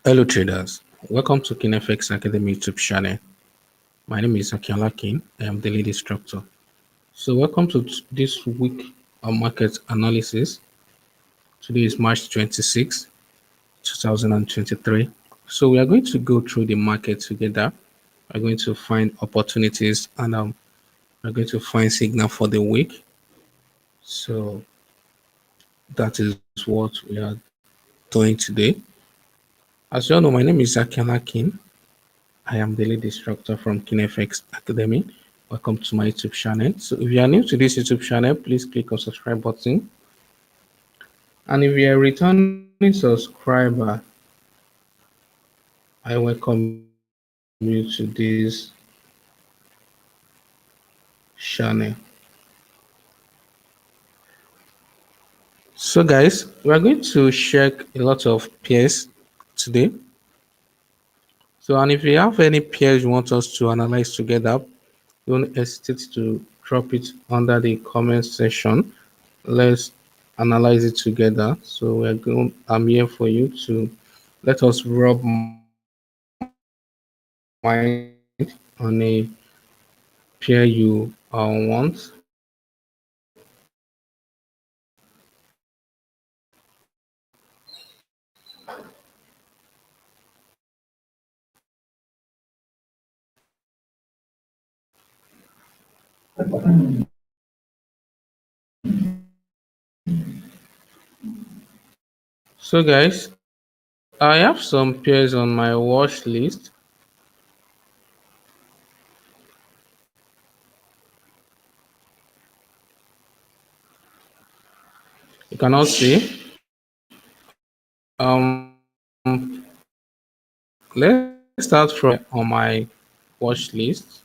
Hello traders, welcome to KineFX Academy YouTube channel. My name is Akiola King. I am the lead instructor. So welcome to this week of market analysis. Today is March 26, 2023. So we are going to go through the market together. We're going to find opportunities and we're going to find signal for the week. So that is what we are doing today. As you all know, my name is Akiola King. I am the lead instructor from KineFX Academy. Welcome to my YouTube channel. So if you are new to this YouTube channel, please click on subscribe button. And if you are a returning subscriber, I welcome you to this channel. So guys, we are going to check a lot of pairs today. So and if you have any pairs you want us to analyze together, don't hesitate to drop it under the comment section. Let's analyze it together. So I'm here for you to let us rub mind on a pair you want. So guys, I have some pairs on my watch list. You cannot see. Let's start from on my watch list.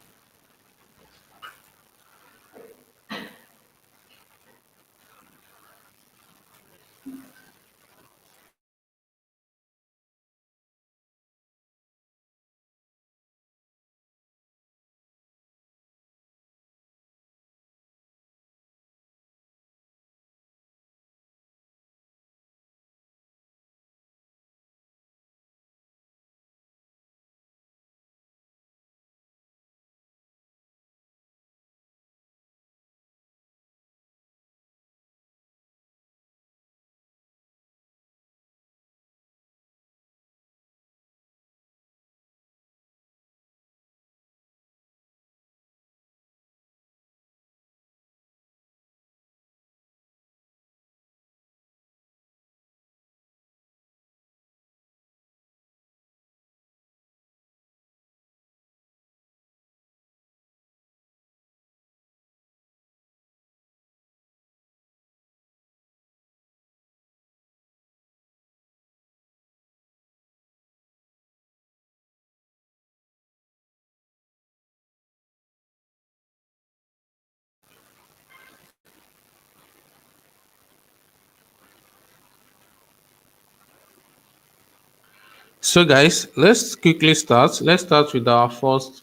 So guys, let's quickly start. Let's start with our first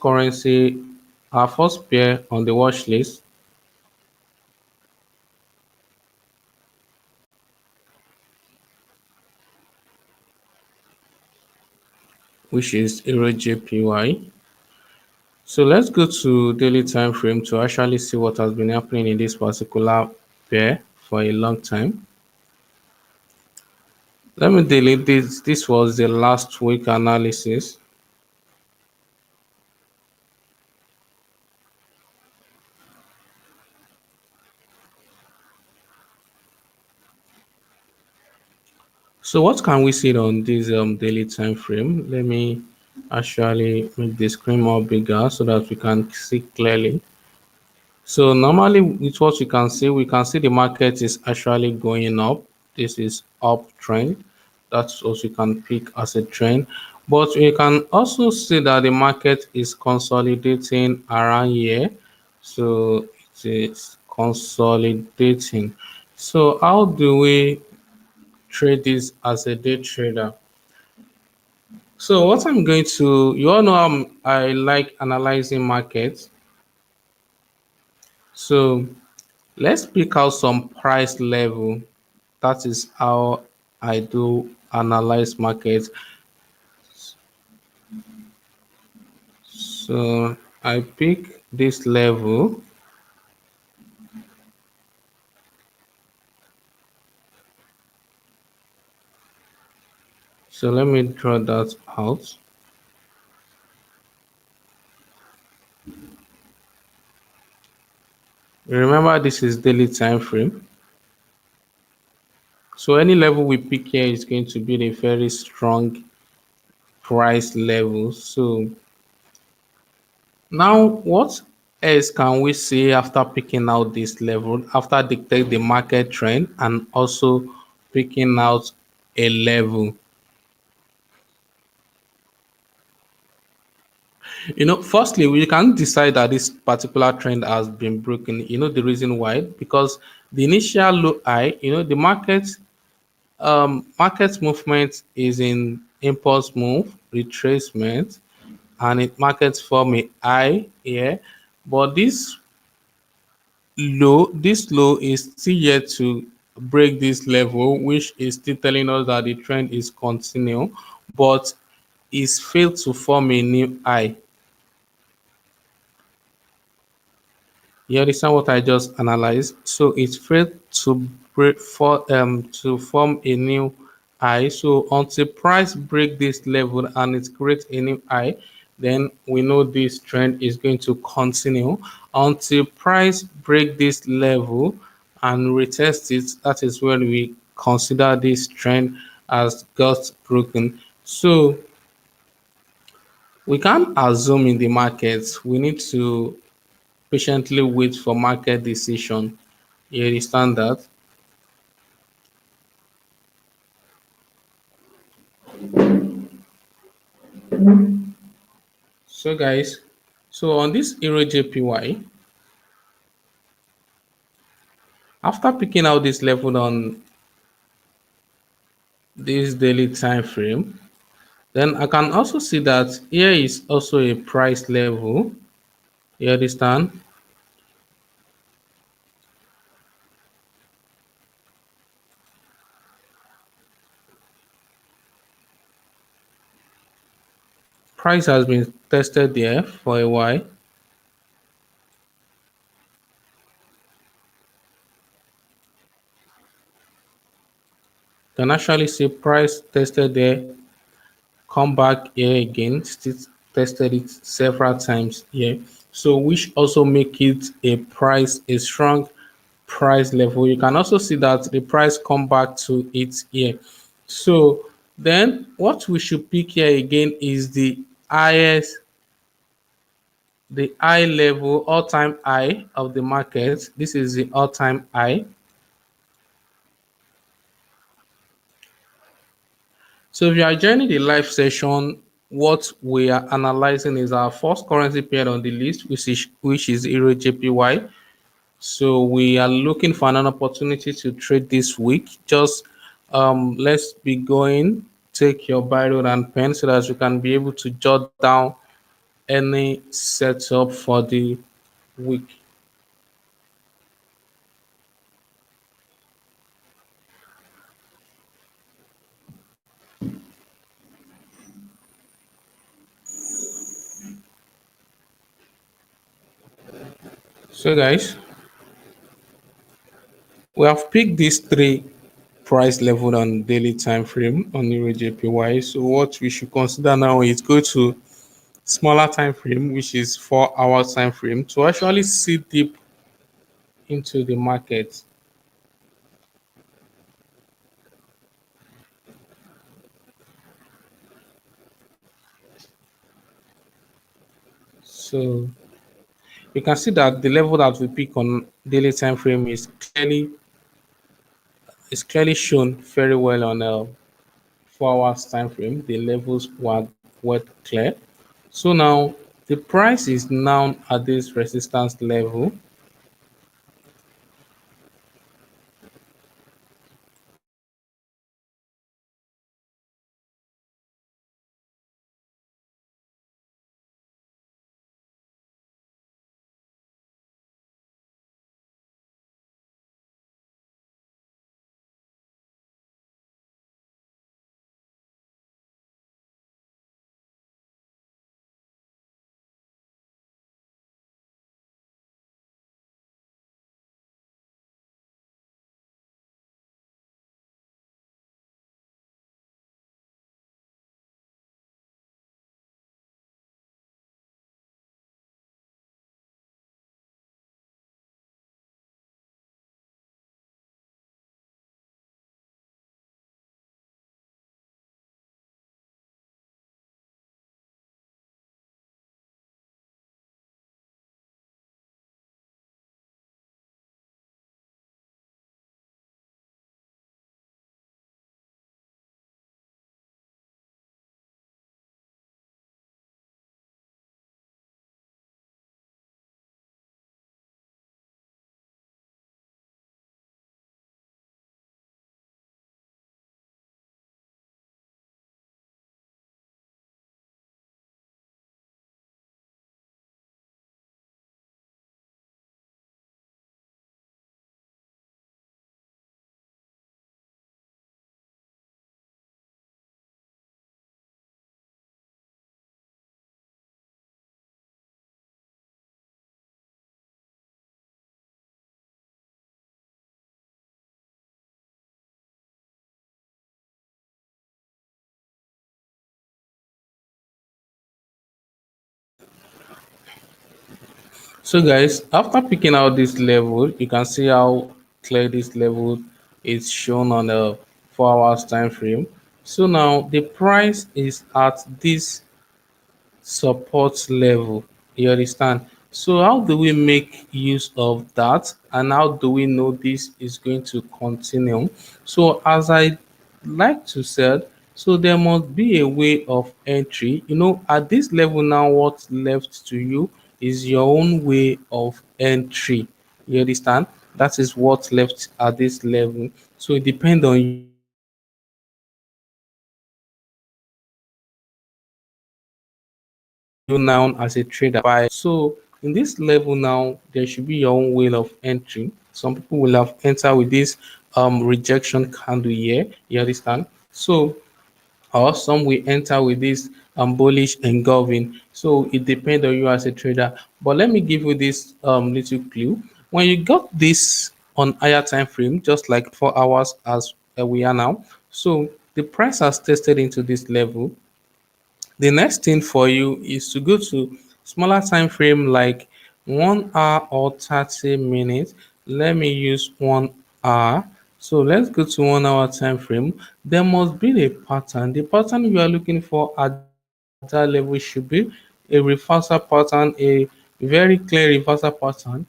currency, our first pair on the watch list, which is Euro JPY. So let's go to daily time frame to actually see what has been happening in this particular pair for a long time. Let me delete this. This was the last week analysis. So what can we see on this daily time frame? Let me actually make the screen more bigger so that we can see clearly. So normally with what we can see the market is actually going up. This is uptrend. That's what we can pick as a trend. But we can also see that the market is consolidating around here. So it is consolidating. So how do we trade this as a day trader? So what I'm going to, you all know I like analyzing markets. So let's pick out some price level. That is how I do analyze markets. So I pick this level. So let me draw that out. Remember, this is daily time frame. So any level we pick here is going to be a very strong price level. So now what else can we see after picking out this level, after dictate the market trend and also picking out a level? Firstly, we can decide that this particular trend has been broken. The reason why? Because the initial low high, the market movement is in impulse move, retracement, and it markets form a high here. But this low is still yet to break this level, which is still telling us that the trend is continuing, but is failed to form a new high. You understand what I just analyzed? So it's failed to to form a new high. So until price break this level and it creates a new high, then we know this trend is going to continue until price break this level and retest it. That is when we consider this trend as got broken. So we can't assume in the markets. We need to patiently wait for market decision. You understand that? So guys, so on this Euro JPY, after picking out this level on this daily time frame, then I can also see that here is also a price level. You understand? Price has been tested there for a while. You can actually see price tested there, come back here again, still tested it several times here. So which also make it a strong price level. You can also see that the price come back to it here. So then what we should pick here again is the high level, all-time high of the market. This is the all-time high. So if you are joining the live session, what we are analyzing is our first currency pair on the list, which is Euro JPY. So we are looking for an opportunity to trade this week. Just let's be going. Take your Bible and pen so that you can be able to jot down any setup for the week. So guys, we have picked these three price level on daily time frame on Euro JPY. So what we should consider now is go to smaller time frame, which is 4 hour time frame, to actually see deep into the market. So you can see that the level that we pick on daily time frame is clearly shown very well on a 4 hours time frame. The levels were clear. So now the price is now at this resistance level. So guys, after picking out this level, you can see how clear this level is shown on the 4 hours time frame. So now the price is at this support level. You understand? So how do we make use of that, and how do we know this is going to continue? So as I like to say, so there must be a way of entry. At this level now, what's left to you is your own way of entry. You understand? That is what's left at this level. So it depends on you now as a trader. So this is you now as a trader by. So in this level now, there should be your own way of entry. Some people will have entered with this rejection candle here. You understand? So or some will enter with this bullish engulfing. So it depends on you as a trader. But let me give you this little clue. When you got this on higher time frame, just like 4 hours as we are now, so the price has tested into this level. The next thing for you is to go to smaller time frame like 1 hour or 30 minutes. Let me use 1 hour. So let's go to 1 hour time frame. There must be a pattern. The pattern you are looking for at that level should be a reversal pattern, a very clear reversal pattern.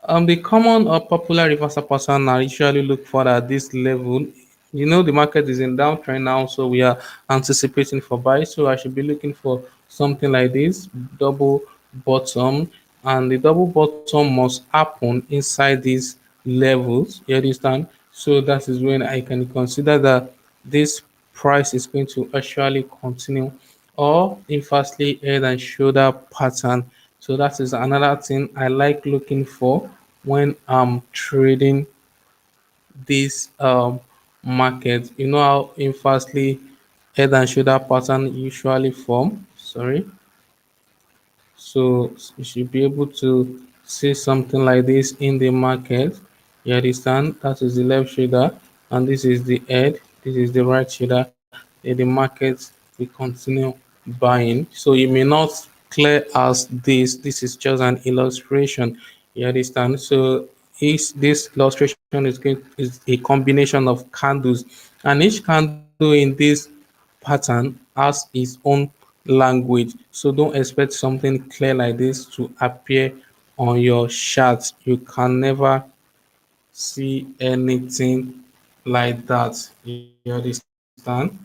The common or popular reversal pattern I usually look for at this level. The market is in downtrend now, so we are anticipating for buy. So I should be looking for something like this double bottom, and the double bottom must happen inside these levels. You understand? So that is when I can consider that this price is going to actually continue or inversely head and shoulder pattern. So that is another thing I like looking for when I'm trading this market. You know how inversely head and shoulder pattern usually form. Sorry. So you should be able to see something like this in the market. You understand? That is the left shoulder, and this is the head. This is the right shoulder. Then the market will continue buying. So you may not clear as this. This is just an illustration. You understand? So is this illustration is a combination of candles, and each candle in this pattern has its own language. So don't expect something clear like this to appear on your chart. You can never see anything like that. You understand?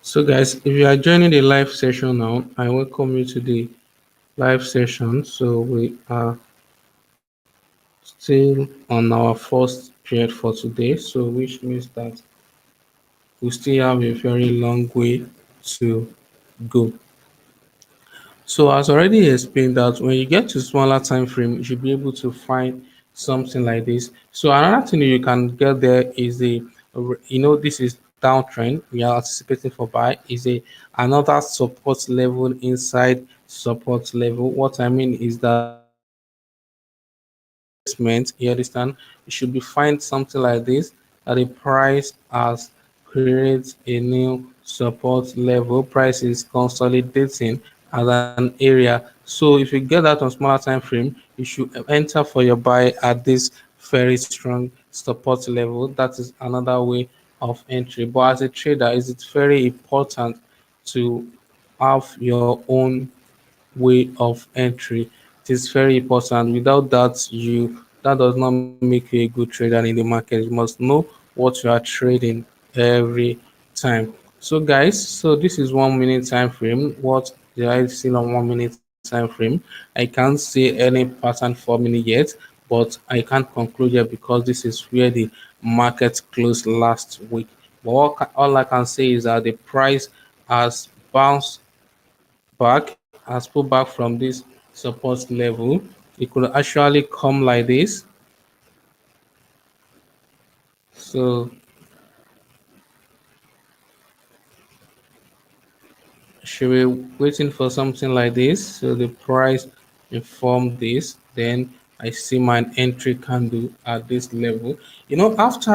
So guys, if you are joining the live session now, I welcome you to the live session. So we are still on our first period for today. So which means that we still have a very long way to go. So as already explained that when you get to smaller time frame, you should be able to find something like this. So another thing you can get there is this is downtrend. We are anticipating for buy is a another support level inside support level. What I mean is that placement, you understand, you should be find something like this that the price has created a new support level. Price is consolidating as an area. So if you get that on smaller time frame, you should enter for your buy at this very strong support level. That is another way of entry. But as a trader, is it very important to have your own way of entry. It is very important. Without that, that does not make you a good trader in the market. You must know what you are trading every time. So guys, so this is 1 minute time frame. What did I see on 1 minute time frame? I can't see any pattern forming yet, but I can't conclude yet because this is where the market closed last week. But all I can say is that the price has bounced back, has pulled back from this support level. It could actually come like this. So should we waiting for something like this? So the price inform this, then I see my entry candle at this level. After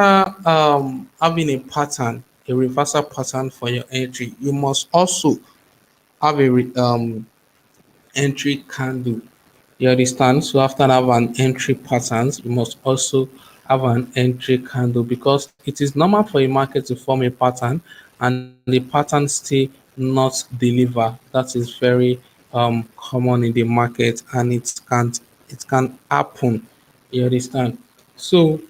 having a pattern, a reversal pattern for your entry, you must also have a entry candle. You understand? So after have an entry patterns, you must also have an entry candle because it is normal for a market to form a pattern and the pattern still not deliver. That is very common in the market and it can happen. You understand? So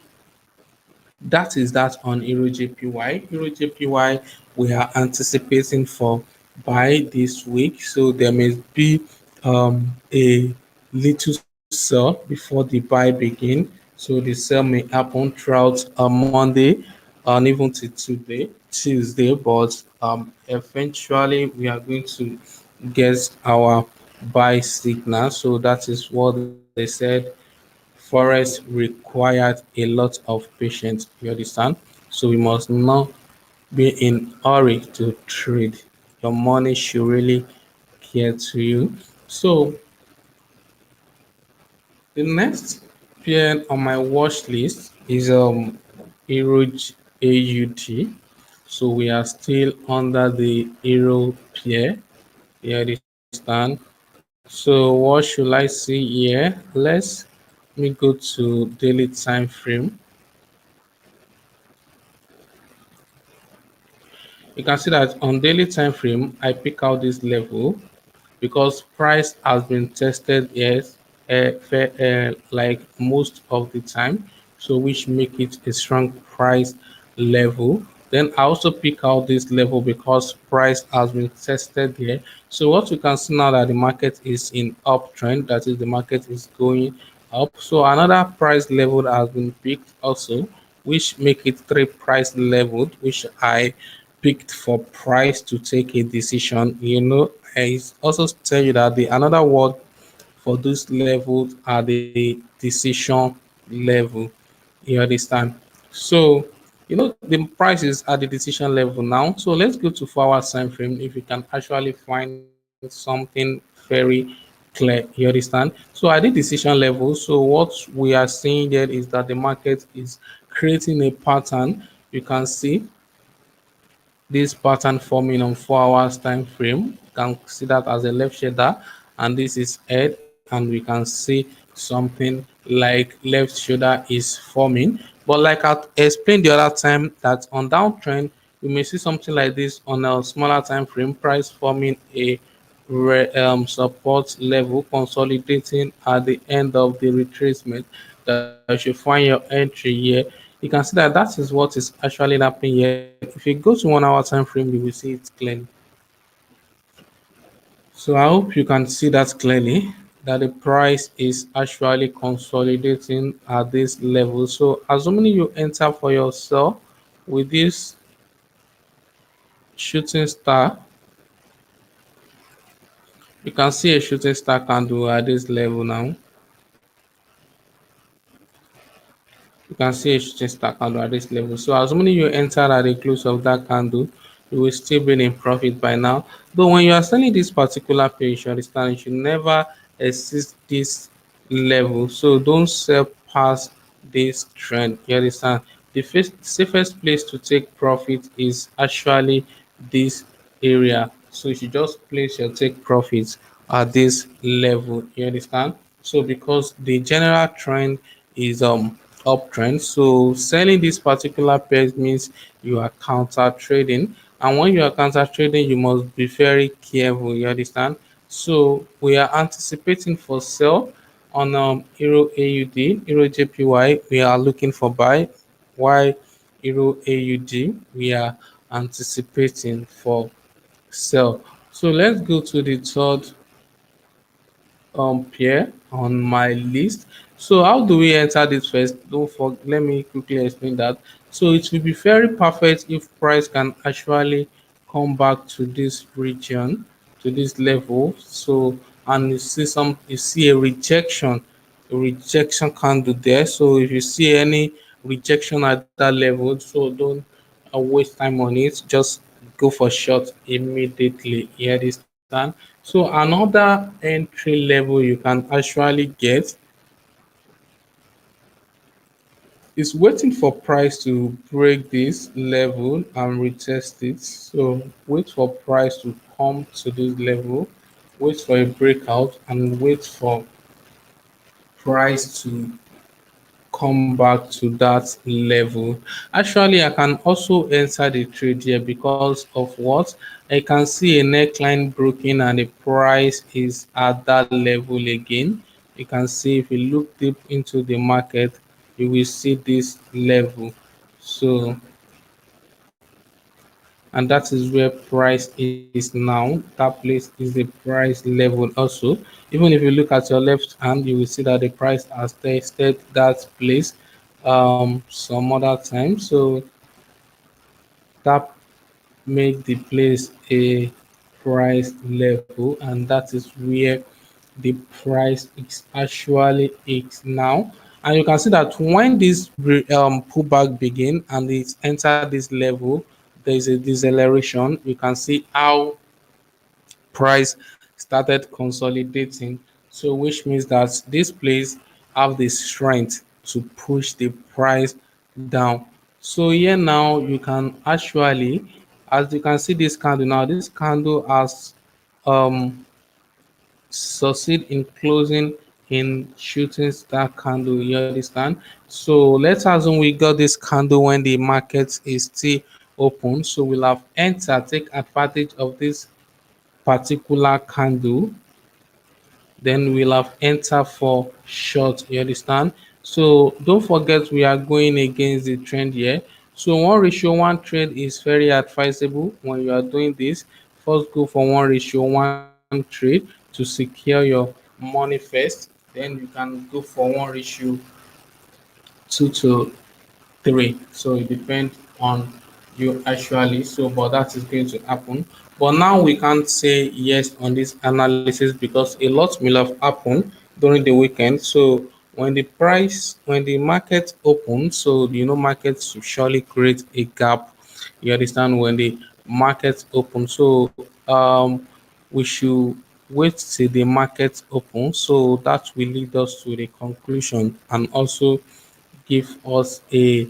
that is that on Euro JPY. Euro JPY, we are anticipating for buy this week, so there may be a little sell before the buy begin. So the sell may happen throughout Monday and even to today, Tuesday, but eventually we are going to get our buy signal. So that is what they said. Forex required a lot of patience. You understand? So we must not be in hurry to trade. Your money should really care to you. So the next pair on my watch list is Euro AUD. So we are still under the Euro pair. You understand? So what should I see here? Let me go to daily time frame. You can see that on daily time frame, I pick out this level because price has been tested yes like most of the time, so which make it a strong price level. Then I also pick out this level because price has been tested here. So what you can see now that the market is in uptrend, that is the market is going up. So another price level that has been picked also, which make it three price level, which I picked for price to take a decision. I also tell you that the another word for those levels are the decision level. You understand? So the price is at the decision level now. So let's go to 4 hour time frame if you can actually find something very clear. You understand? So at the decision level, so what we are seeing there is that the market is creating a pattern. You can see this pattern forming on 4 hours time frame. You can see that as a left shoulder, and this is head, and we can see something like left shoulder is forming. But like I explained the other time, that on downtrend we may see something like this on a smaller time frame, price forming a support level consolidating at the end of the retracement. That you should find your entry here. You can see that that is what is actually happening here. If you go to 1 hour time frame, you will see it clearly. So I hope you can see that clearly, that the price is actually consolidating at this level. So assuming you enter for yourself with this shooting star, you can see a shooting star candle at this level now. You can see a shooting star candle at this level. So assuming you enter at the close of that candle, you will still be in profit by now. Though when you are selling this particular pair, you should understand you should never exceed this level. So don't sell past this trend. You understand? The safest place to take profit is actually this area. So you should just place your take profits at this level. You understand? So because the general trend is uptrend, so selling this particular pair means you are counter trading, and when you are counter trading you must be very careful. You understand? So we are anticipating for sell on Euro AUD, Euro JPY. We are looking for buy. Why Euro AUD? We are anticipating for sell. So let's go to the third pair on my list. So how do we enter this first? Don't forget, let me quickly explain that. So it will be very perfect if price can actually come back to this region, to this level. So and you see a rejection candle there. So if you see any rejection at that level, so don't waste time on it. Just go for short immediately. You understand? So another entry level you can actually get is waiting for price to break this level and retest it. So wait for price to come to this level, wait for a breakout, and wait for price to come back to that level. Actually, I can also enter the trade here because of what? I can see a neckline broken and the price is at that level again. You can see if you look deep into the market, you will see this level. So and that is where price is now. That place is the price level also. Even if you look at your left hand, you will see that the price has tested that place some other time. So that make the place a price level, and that is where the price is actually is now. And you can see that when this pullback begin and it enter this level, there is a deceleration. You can see how price started consolidating. So which means that this place have the strength to push the price down. So here now you can actually, as you can see this candle now, this candle has um succeed in closing in shooting star candle. You understand? So let's assume we got this candle when the market is still open. So we'll have entered, take advantage of this particular candle, then we'll have enter for short. You understand? So don't forget we are going against the trend here. So 1:1 trade is very advisable when you are doing this. First go for 1:1 trade to secure your money first, then you can go for 1:2 to 3. So it depends on you actually. So, but that is going to happen. But now we can't say yes on this analysis because a lot will have happened during the weekend. So when the market opens, so markets will surely create a gap. You understand when the market opens. So we should wait till the market open. So that will lead us to the conclusion and also give us a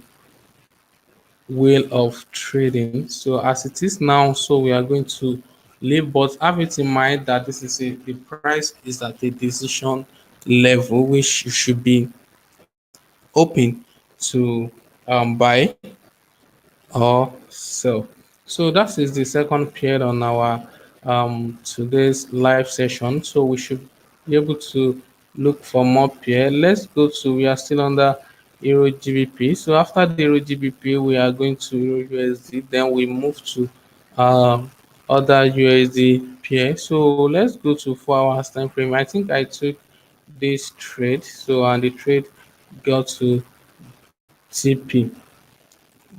way of trading. So as it is now, so we are going to leave, but have it in mind that this is the price is at a decision level, which you should be open to buy or sell. So that is the second pair on our today's live session. So we should be able to look for more pair. Let's go to, we are still under Euro GBP. So after the Euro GBP, we are going to Euro USD. Then we move to other USD pair. So let's go to 4 hours time frame. I think I took this trade. So and the trade got to TP.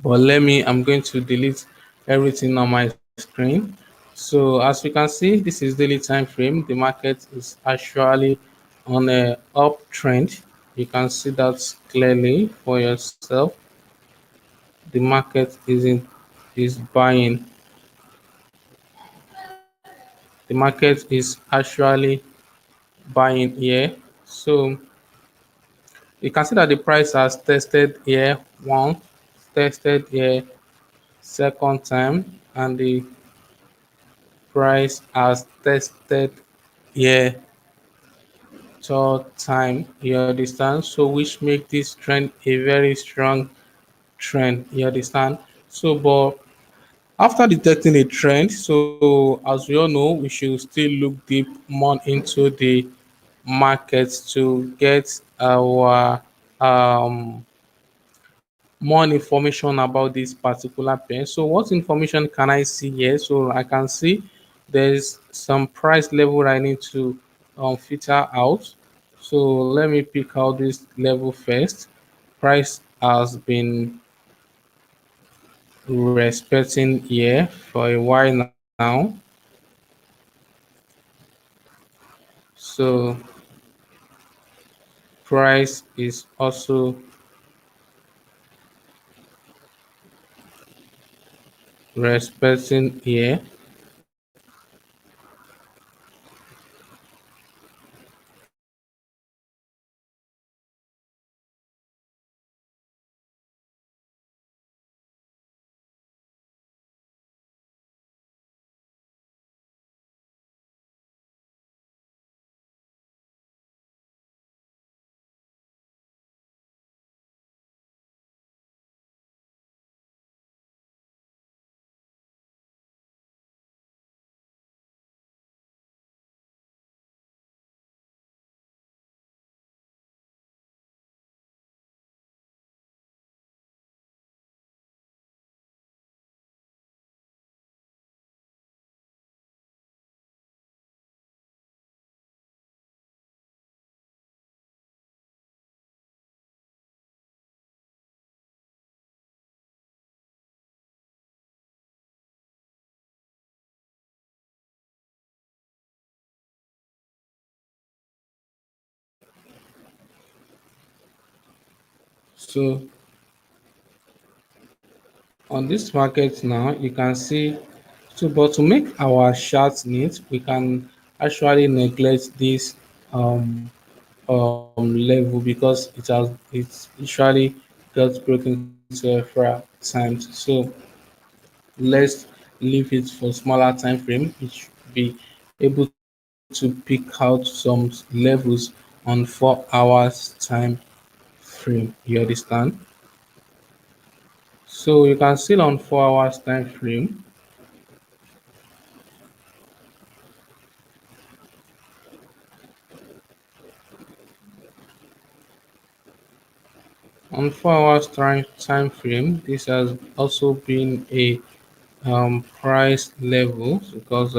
But I'm going to delete everything on my screen. So as you can see, this is daily time frame. The market is actually on a uptrend. You can see that clearly for yourself. The market is buying. The market is actually buying here. So you can see that the price has tested here once, tested here second time, and the price has tested here third time. You understand? So which make this trend a very strong trend. You understand? So but after detecting a trend, so as we all know, we should still look deep more into the market to get our more information about this particular pair. So what information can I see here? So I can see there's some price level I need to filter out. So let me pick out this level first. Price has been respecting here for a while now. So price is also respecting here. So on this market now, you can see, so but to make our chart neat, we can actually neglect this um, level because it's usually got broken several times. So let's leave it for smaller time frame. It should be able to pick out some levels on 4 hours time frame. You understand? So you can see on 4 hours time frame. On 4 hours time frame, this has also been a price level because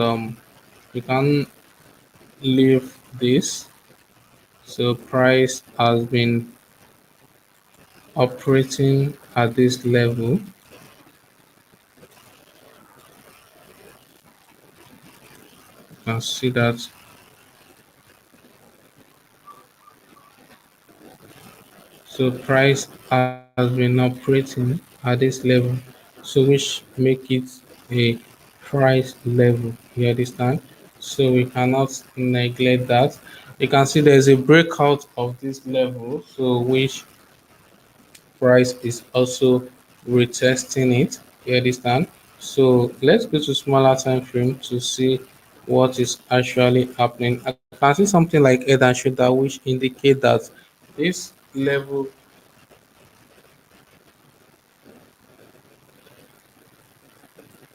you can leave this. So price has been operating at this level. You can see that. So price has been operating at this level, so which make it a price level. You understand? So we cannot neglect that. You can see there is a breakout of this level, so which price is also retesting it. You understand? So let's go to smaller time frame to see what is actually happening. I can see something like head and shoulder, which indicate that this level,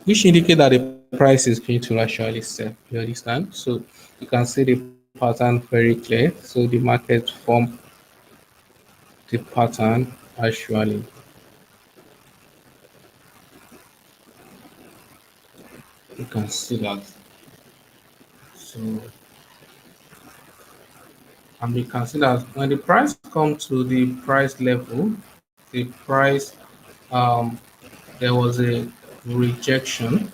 which indicate that the price is going to actually sell. You understand? So you can see the pattern very clear. So the market form the pattern actually. You can see that. So and we can see that when the price comes to the price level, the price um there was a rejection.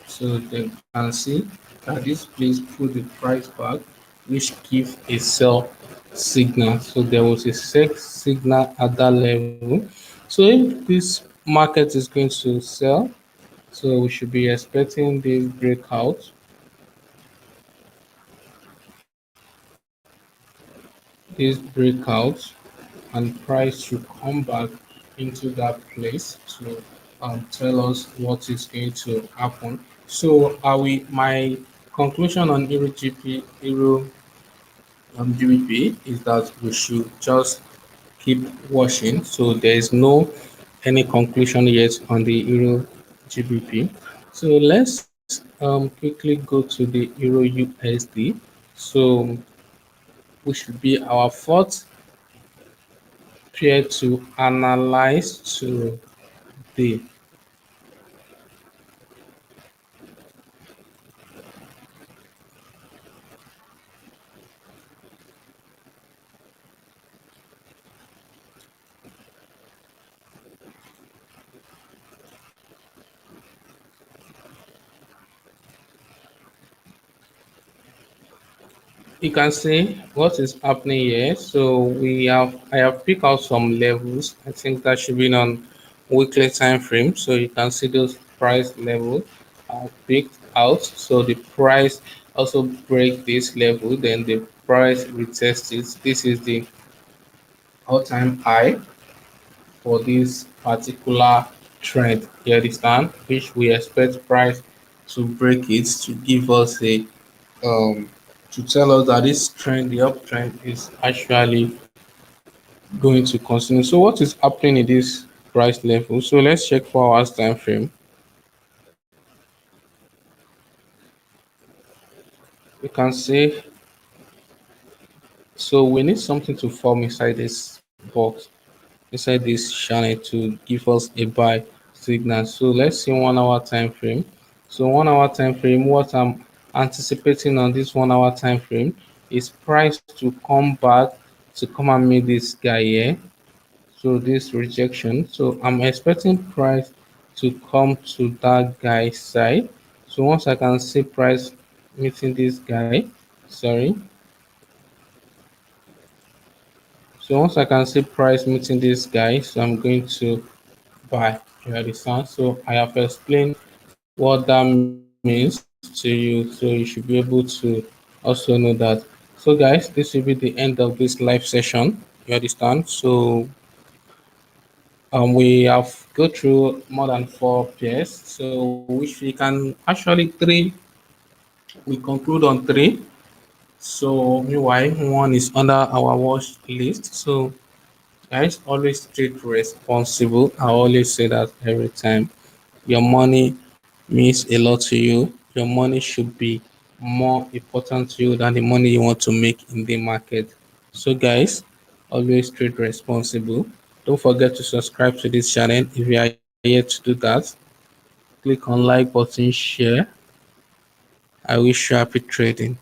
So they can see that this place put the price back, which give a sell signal. So there was a sell signal at that level. So if this market is going to sell, so we should be expecting this breakout, this breakout, and price should come back into that place to tell us what is going to happen. So are we my conclusion on Euro GBP is that we should just keep watching. So there is no any conclusion yet on the Euro GBP. So let's quickly go to the Euro USD. So which should be our fourth pair to analyze today. You can see what is happening here. So I have picked out some levels. I think that should be on weekly time frame. So you can see those price levels are picked out. So the price also break this level, then the price retests it. This is the all-time high for this particular trend. You understand? Which we expect price to break it to give us a um to tell us that this trend, the uptrend, is actually going to continue. So what is happening in this price level? So let's check 4 hours time frame. You can see, so we need something to form inside this box, inside this channel, to give us a buy signal. So let's see 1 hour time frame. So 1 hour time frame, what I'm anticipating on this 1 hour time frame is price to come back to come and meet this guy here. So this rejection, so I'm expecting price to come to that guy's side. So once I can see price meeting this guy, sorry, so once I can see price meeting this guy, so I'm going to buy. You understand? So I have explained what that means to you, so you should be able to also know that. So guys, this will be the end of this live session. You understand? So we have go through more than 4 pairs, so which we can actually three. We conclude on three. So meanwhile, one is under our watch list. So guys, always trade responsible. I always say that every time. Your money means a lot to you. Your money should be more important to you than the money you want to make in the market. So guys, always trade responsible. Don't forget to subscribe to this channel if you are yet to do that. Click on like button, share. I wish you happy trading.